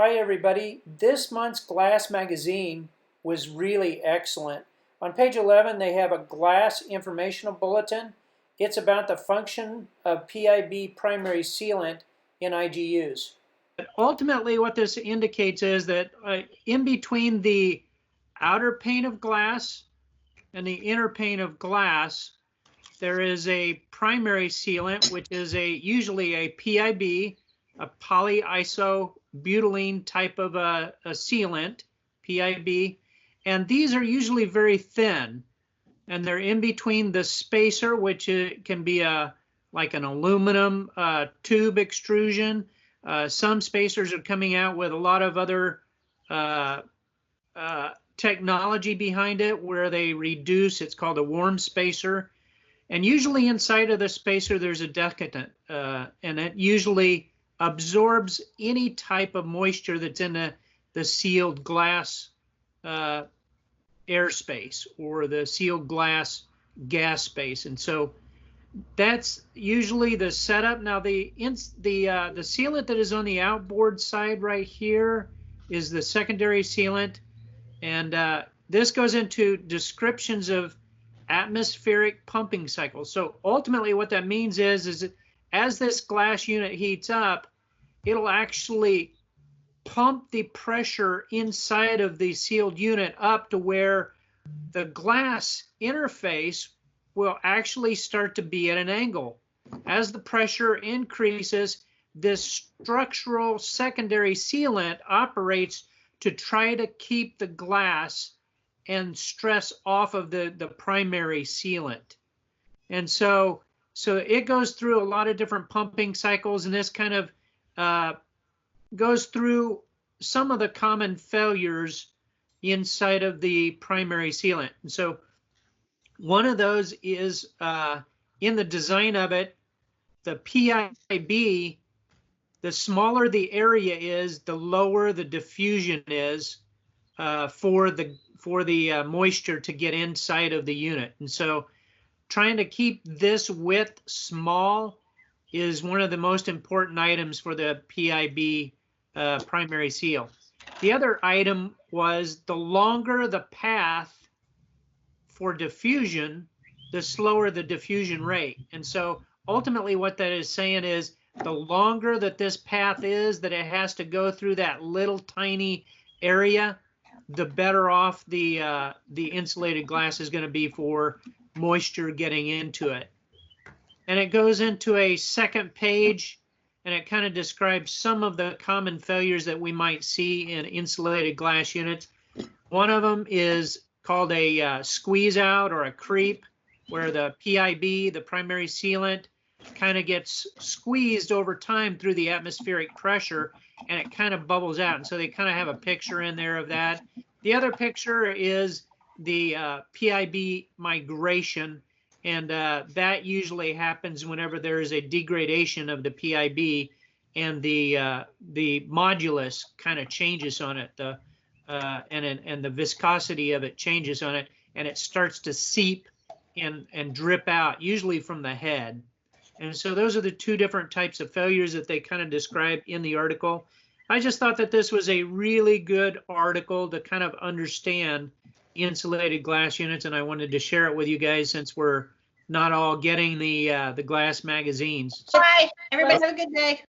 Hi everybody, this month's Glass magazine was really excellent. On page 11 they have a glass informational bulletin. It's about the function of PIB primary sealant in IGUs. Ultimately what this indicates is that in between the outer pane of glass and the inner pane of glass, there is a primary sealant, which is usually a PIB, a polyisobutylene type of a sealant, PIB, and these are usually very thin, and they're in between the spacer, which can be like an aluminum tube extrusion. Some spacers are coming out with a lot of other technology behind it where they reduce. It's called a warm spacer. And usually inside of the spacer, there's a decadent, and it usually absorbs any type of moisture that's in the sealed glass airspace or the sealed glass gas space. And so that's usually the setup. Now the sealant that is on the outboard side right here is the secondary sealant, and this goes into descriptions of atmospheric pumping cycles. So ultimately what that means is that as this glass unit heats up, it'll actually pump the pressure inside of the sealed unit up to where the glass interface will actually start to be at an angle. As the pressure increases, this structural secondary sealant operates to try to keep the glass and stress off of the primary sealant. And so it goes through a lot of different pumping cycles, and this kind of goes through some of the common failures inside of the primary sealant. And so one of those is in the design of it, the PIB, the smaller the area is, the lower the diffusion is for the moisture to get inside of the unit. And so trying to keep this width small is one of the most important items for the PIB primary seal. The other item was the longer the path for diffusion, the slower the diffusion rate. And so ultimately what that is saying is the longer that this path is that it has to go through that little tiny area, the better off the insulated glass is going to be for moisture getting into it. And it goes into a second page, and it kind of describes some of the common failures that we might see in insulated glass units. One of them is called a squeeze out or a creep, where the PIB, the primary sealant, kind of gets squeezed over time through the atmospheric pressure, and it kind of bubbles out. And so they kind of have a picture in there of that. The other picture is the PIB migration, and that usually happens whenever there is a degradation of the PIB, and the modulus kind of changes on it, and the viscosity of it changes on it, and it starts to seep and drip out, usually from the head. And so those are the two different types of failures that they kind of describe in the article. I just thought that this was a really good article to kind of understand insulated glass units, and I wanted to share it with you guys since we're not all getting the glass magazines. Bye. Everybody have a good day.